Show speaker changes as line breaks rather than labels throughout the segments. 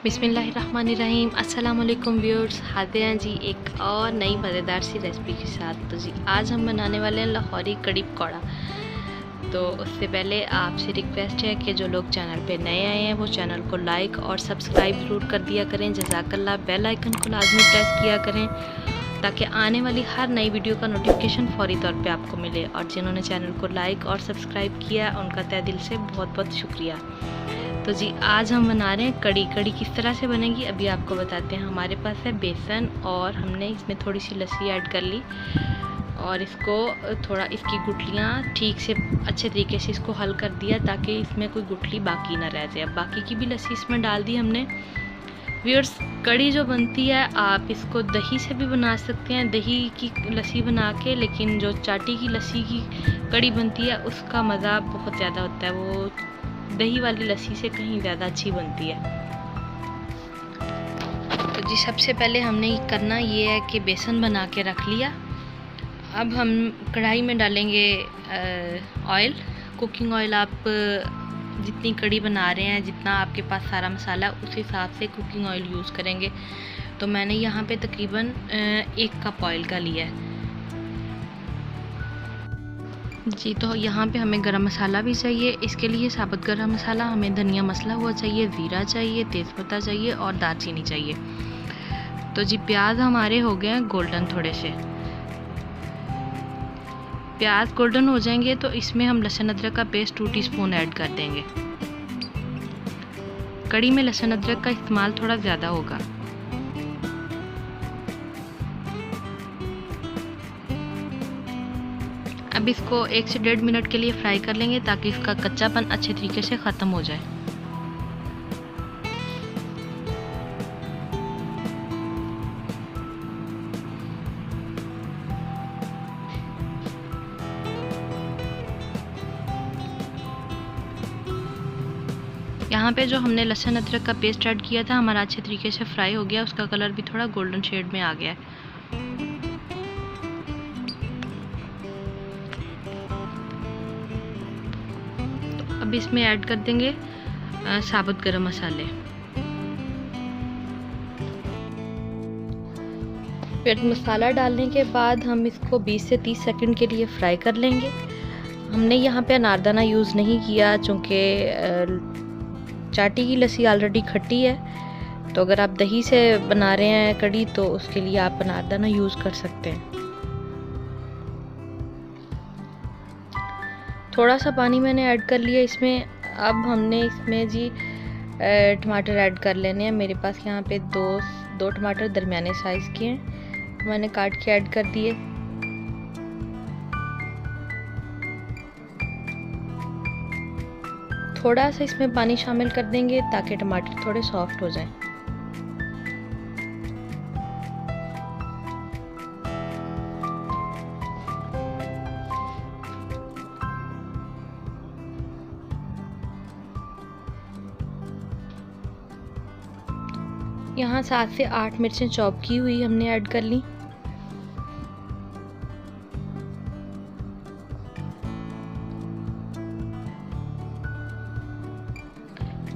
बिस्मिल्लाहिर्रहमानिर्रहीम। अस्सलाम वालेकुम व्यूअर्स, हाजिर हैं जी एक और नई मज़ेदार सी रेसिपी के साथ। तो जी आज हम बनाने वाले हैं लाहौरी कड़ी पकौड़ा। तो उससे पहले आपसे रिक्वेस्ट है कि जो लोग चैनल पे नए आए हैं वो चैनल को लाइक और सब्सक्राइब ज़रूर कर दिया करें। जज़ाकल्लाह। बेल आइकन को लाजमी प्रेस किया करें ताकि आने वाली हर नई वीडियो का नोटिफिकेशन फ़ौरी तौर पे आपको मिले। और जिन्होंने चैनल को लाइक और सब्सक्राइब किया उनका तहे दिल से बहुत बहुत शुक्रिया। तो जी आज हम बना रहे हैं कड़ी। कड़ी किस तरह से बनेगी अभी आपको बताते हैं। हमारे पास है बेसन और हमने इसमें थोड़ी सी लस्सी ऐड कर ली और इसको थोड़ा इसकी गुठलियाँ ठीक से अच्छे तरीके से इसको हल कर दिया ताकि इसमें कोई गुठली बाकी ना रह जाए। अब बाकी की भी लस्सी इसमें डाल दी हमने। व्यूअर्स, कड़ी जो बनती है आप इसको दही से भी बना सकते हैं, दही की लस्सी बना के, लेकिन जो चाटी की लस्सी की कड़ी बनती है उसका मज़ा बहुत ज़्यादा होता है। वो दही वाली लस्सी से कहीं ज़्यादा अच्छी बनती है। तो जी सबसे पहले हमने करना ये है कि बेसन बना के रख लिया। अब हम कढ़ाई में डालेंगे ऑयल, कुकिंग ऑयल। आप जितनी कड़ी बना रहे हैं, जितना आपके पास सारा मसाला उस हिसाब से कुकिंग ऑयल यूज़ करेंगे। तो मैंने यहाँ पे तकरीबन 1 कप ऑयल का लिया है जी। तो यहाँ पे हमें गरम मसाला भी चाहिए। इसके लिए साबुत गरम मसाला, हमें धनिया मसला हुआ चाहिए, ज़ीरा चाहिए, तेज़पत्ता चाहिए और दालचीनी चाहिए। तो जी प्याज हमारे हो गए हैं गोल्डन। थोड़े से प्याज गोल्डन हो जाएंगे तो इसमें हम लहसुन अदरक का पेस्ट 2 टीस्पून ऐड कर देंगे। कड़ी में लहसुन अदरक का इस्तेमाल थोड़ा ज़्यादा होगा। अब इसको 1 से 1.5 मिनट के लिए फ्राई कर लेंगे ताकि इसका कच्चापन अच्छे तरीके से ख़त्म हो जाए। यहाँ पे जो हमने लहसुन अदरक का पेस्ट ऐड किया था हमारा अच्छे तरीके से फ्राई हो गया। उसका कलर भी थोड़ा गोल्डन शेड में आ गया है। अब इसमें ऐड कर देंगे साबुत गरम मसाले। फिर मसाला डालने के बाद हम इसको 20 से 30 सेकंड के लिए फ्राई कर लेंगे। हमने यहाँ पे अनारदाना यूज़ नहीं किया चूँकि चाटी की लस्सी ऑलरेडी खट्टी है। तो अगर आप दही से बना रहे हैं कड़ी तो उसके लिए आप अनारदाना यूज़ कर सकते हैं। थोड़ा सा पानी मैंने ऐड कर लिया इसमें। अब हमने इसमें जी टमाटर ऐड कर लेने हैं। मेरे पास यहाँ पे दो टमाटर दरमियाने साइज़ के हैं, मैंने काट के ऐड कर दिए। थोड़ा सा इसमें पानी शामिल कर देंगे ताकि टमाटर थोड़े सॉफ्ट हो जाएं। यहाँ 7 से 8 मिर्चें चॉप की हुई हमने ऐड कर ली।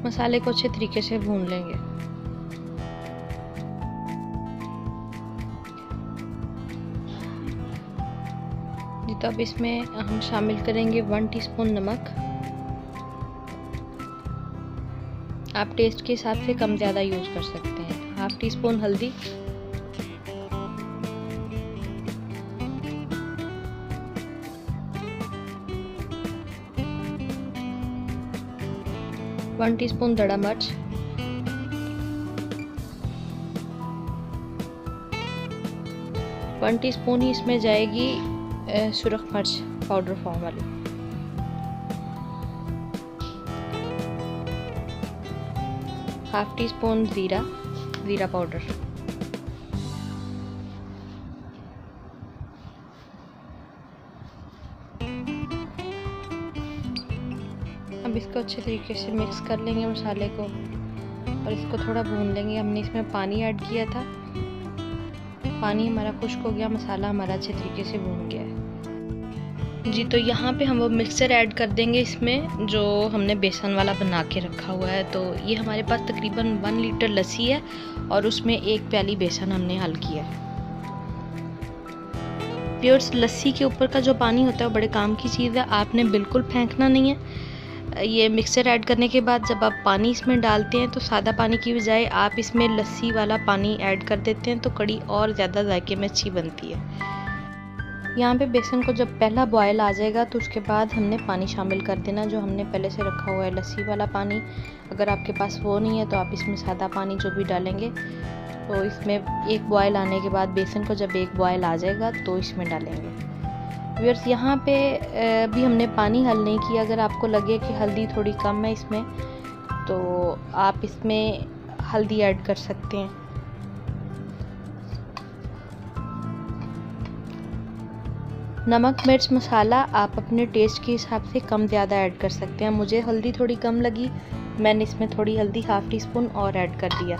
मसाले को अच्छे तरीके से भून लेंगे। जी तो अब इसमें हम शामिल करेंगे 1 टीस्पून नमक। आप टेस्ट के हिसाब से कम ज़्यादा यूज़ कर सकते हैं। 1/2 टीस्पून हल्दी, वन टीस्पून दड़ा मिर्च, 1 टीस्पून ही इसमें जाएगी सुरख मिर्च पाउडर फॉर्म वाली, 1/2 टीस्पून ज़ीरा पाउडर। अब इसको अच्छे तरीके से मिक्स कर लेंगे मसाले को और इसको थोड़ा भून लेंगे। हमने इसमें पानी ऐड किया था, पानी हमारा खुश्क हो गया, मसाला हमारा अच्छे तरीके से भून गया है। जी तो यहाँ पे हम वो मिक्सचर ऐड कर देंगे इसमें, जो हमने बेसन वाला बना के रखा हुआ है। तो ये हमारे पास तकरीबन 1 लीटर लस्सी है और उसमें 1 प्याली बेसन हमने हल किया है। व्यूअर्स, लस्सी के ऊपर का जो पानी होता है वो बड़े काम की चीज़ है, आपने बिल्कुल फेंकना नहीं है। ये मिक्सचर ऐड करने के बाद जब आप पानी इसमें डालते हैं तो सादा पानी की बजाय आप इसमें लस्सी वाला पानी ऐड कर देते हैं, तो कड़ी और ज़्यादा जायके में अच्छी बनती है। यहाँ पे बेसन को जब पहला बॉयल आ जाएगा तो उसके बाद हमने पानी शामिल कर देना, जो हमने पहले से रखा हुआ है लस्सी वाला पानी। अगर आपके पास वो नहीं है तो आप इसमें सादा पानी जो भी डालेंगे, तो इसमें एक बॉयल आने के बाद बेसन को जब एक बॉयल आ जाएगा तो इसमें डालेंगे। व्यूअर्स, यहाँ पे भी हमने पानी हल नहीं किया। अगर आपको लगे कि हल्दी थोड़ी कम है इसमें, तो आप इसमें हल्दी ऐड कर सकते हैं। नमक मिर्च मसाला आप अपने टेस्ट के हिसाब से कम ज़्यादा ऐड कर सकते हैं। मुझे हल्दी थोड़ी कम लगी, मैंने इसमें थोड़ी हल्दी ½ टीस्पून और ऐड कर दिया।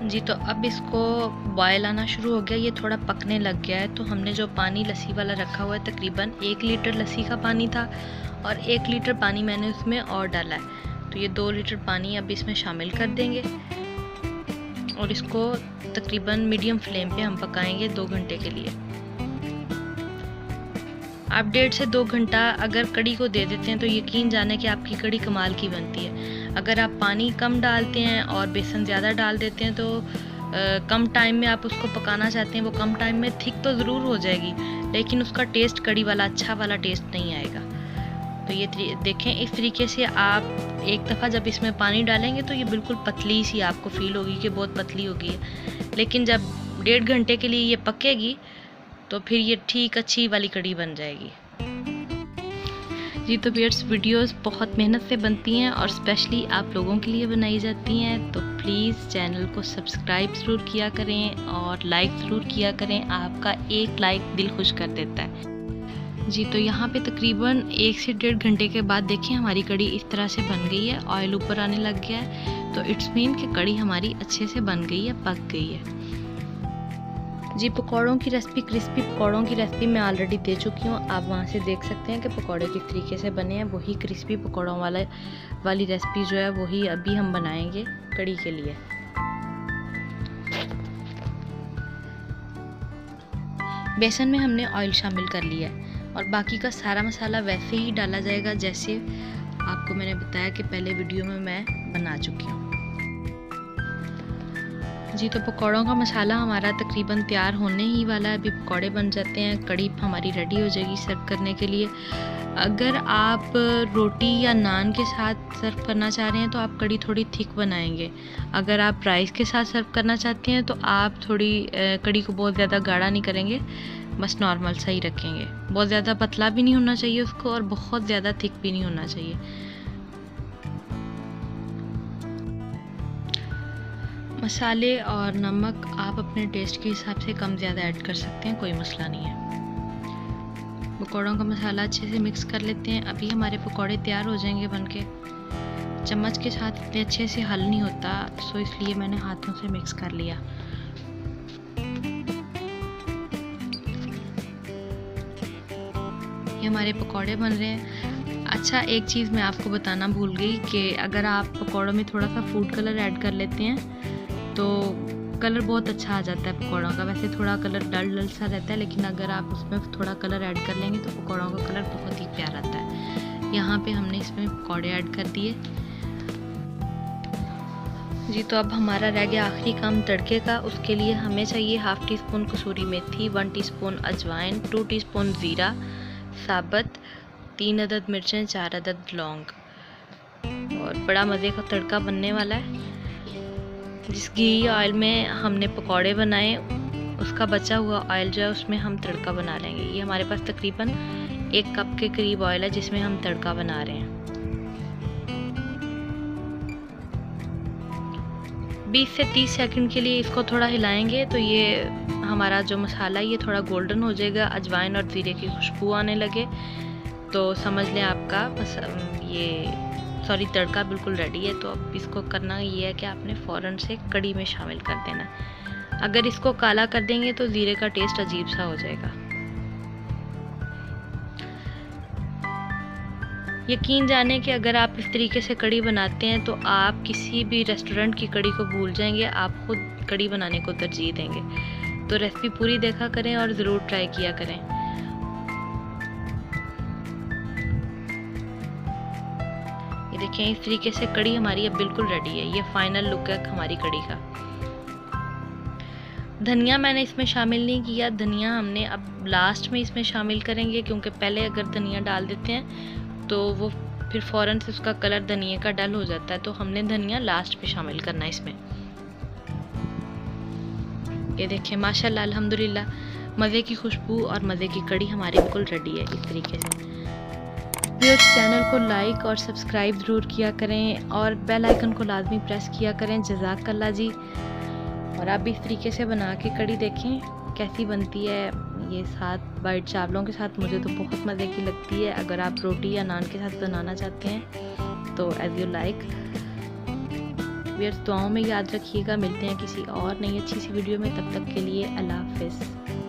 जी तो अब इसको बॉयल आना शुरू हो गया, ये थोड़ा पकने लग गया है। तो हमने जो पानी लस्सी वाला रखा हुआ है, तकरीबन 1 लीटर लस्सी का पानी था और 1 लीटर पानी मैंने उसमें और डाला है। तो ये 2 लीटर पानी अब इसमें शामिल कर देंगे और इसको तकरीबन मीडियम फ्लेम पे हम पकाएंगे 2 घंटे के लिए। आप 1.5 से 2 घंटा अगर कड़ी को दे देते हैं तो यकीन जाने कि आपकी कड़ी कमाल की बनती है। अगर आप पानी कम डालते हैं और बेसन ज़्यादा डाल देते हैं तो कम टाइम में आप उसको पकाना चाहते हैं, वो कम टाइम में थिक तो ज़रूर हो जाएगी, लेकिन उसका टेस्ट कड़ी वाला अच्छा वाला टेस्ट नहीं आएगा। तो ये देखें, इस तरीके से आप एक दफ़ा जब इसमें पानी डालेंगे तो ये बिल्कुल पतली सी आपको फील होगी कि बहुत पतली होगी, लेकिन जब 1.5 घंटे के लिए ये पकेगी तो फिर ये ठीक अच्छी वाली कड़ी बन जाएगी। जी तो व्यूअर्स, वीडियोस बहुत मेहनत से बनती हैं और स्पेशली आप लोगों के लिए बनाई जाती हैं, तो प्लीज़ चैनल को सब्सक्राइब ज़रूर किया करें और लाइक ज़रूर किया करें। आपका एक लाइक दिल खुश कर देता है। जी तो यहाँ पे तकरीबन 1 से 1.5 घंटे के बाद देखिए हमारी कड़ी इस तरह से बन गई है, ऑयल ऊपर आने लग गया है, तो इट्स मीन कि कड़ी हमारी अच्छे से बन गई है, पक गई है। जी पकौड़ों की रेसिपी, क्रिस्पी पकौड़ों की रेसिपी मैं ऑलरेडी दे चुकी हूँ, आप वहाँ से देख सकते हैं कि पकौड़े किस तरीके से बने हैं। वही क्रिस्पी पकौड़ों वाली रेसिपी जो है वही अभी हम बनाएंगे कड़ी के लिए। बेसन में हमने ऑयल शामिल कर लिया है और बाकी का सारा मसाला वैसे ही डाला जाएगा जैसे आपको मैंने बताया कि पहले वीडियो में मैं बना चुकी हूँ। जी तो पकौड़ों का मसाला हमारा तकरीबन तैयार होने ही वाला है, अभी पकौड़े बन जाते हैं, कड़ी हमारी रेडी हो जाएगी सर्व करने के लिए। अगर आप रोटी या नान के साथ सर्व करना चाह रहे हैं तो आप कड़ी थोड़ी थिक बनाएंगे। अगर आप राइस के साथ सर्व करना चाहते हैं तो आप थोड़ी कड़ी को बहुत ज़्यादा गाढ़ा नहीं करेंगे, बस नॉर्मल सा ही रखेंगे। बहुत ज़्यादा पतला भी नहीं होना चाहिए उसको और बहुत ज़्यादा थिक भी नहीं होना चाहिए। मसाले और नमक आप अपने टेस्ट के हिसाब से कम ज़्यादा ऐड कर सकते हैं, कोई मसला नहीं है। पकौड़ों का मसाला अच्छे से मिक्स कर लेते हैं। अभी हमारे पकौड़े तैयार हो जाएंगे बनके। चम्मच के साथ इतने अच्छे से हल नहीं होता, सो इसलिए मैंने हाथों से मिक्स कर लिया। ये हमारे पकौड़े बन रहे हैं। अच्छा, एक चीज़ मैं आपको बताना भूल गई कि अगर आप पकौड़ों में थोड़ा सा फूड कलर ऐड कर लेते हैं तो कलर बहुत अच्छा आ जाता है पकौड़ों का। वैसे थोड़ा कलर डल सा रहता है, लेकिन अगर आप उसमें थोड़ा कलर ऐड कर लेंगे तो पकौड़ों का कलर बहुत ही प्यारा आता है। यहाँ पे हमने इसमें पकौड़े ऐड कर दिए। जी तो अब हमारा रह गया आखिरी काम तड़के का। उसके लिए हमें चाहिए ½ टीस्पून कसूरी मेथी, 1 टीस्पून अजवाइन, 2 टीस्पून ज़ीरा साबुत, 3 अदद मिर्चें, 4 अदद लौंग, और बड़ा मज़े का तड़का बनने वाला है। जिस घी ऑयल में हमने पकौड़े बनाए उसका बचा हुआ ऑयल जो है उसमें हम तड़का बना लेंगे। ये हमारे पास तकरीबन 1 कप के करीब ऑयल है जिसमें हम तड़का बना रहे हैं। 20 से 30 सेकंड के लिए इसको थोड़ा हिलाएंगे तो ये हमारा जो मसाला है ये थोड़ा गोल्डन हो जाएगा। अजवाइन और ज़ीरे की खुशबू आने लगे तो समझ लें आपका तड़का बिल्कुल रेडी है। तो अब इसको करना ये है कि आपने फ़ौरन से कड़ी में शामिल कर देना। अगर इसको काला कर देंगे तो ज़ीरे का टेस्ट अजीब सा हो जाएगा। यकीन जाने कि अगर आप इस तरीके से कड़ी बनाते हैं तो आप किसी भी रेस्टोरेंट की कड़ी को भूल जाएंगे, आप खुद कड़ी बनाने को तरजीह देंगे। तो रेसिपी पूरी देखा करें और ज़रूर ट्राई किया करें। ये देखें, इस तरीके से कड़ी हमारी अब बिल्कुल रेडी है। ये फाइनल लुक है हमारी कड़ी का। धनिया मैंने इसमें शामिल नहीं किया, धनिया हमने अब लास्ट में इसमें शामिल करेंगे, क्योंकि पहले अगर धनिया डाल देते हैं तो वो फिर फ़ौरन से उसका कलर धनिया का डल हो जाता है। तो हमने धनिया लास्ट में शामिल करना है इसमें। ये देखें माशाल्लाह अल्हम्दुलिल्लाह, मज़े की खुशबू और मज़े की कड़ी हमारी बिल्कुल रेडी है इस तरीके से। व्यूअर्स, चैनल को लाइक और सब्सक्राइब ज़रूर किया करें और बेल आइकन को लाजमी प्रेस किया करें। जज़ाकल्लाह जी। और आप भी इस तरीके से बना के कड़ी देखें कैसी बनती है। ये साथ वाइट चावलों के साथ मुझे तो बहुत मज़े की लगती है। अगर आप रोटी या नान के साथ बनाना चाहते हैं तो एज़ यू लाइक। व्यूअर्स, दुआओं में याद रखिएगा। मिलते हैं किसी और नई अच्छी सी वीडियो में, तब तक के लिए अल्लाह हाफ़िज़।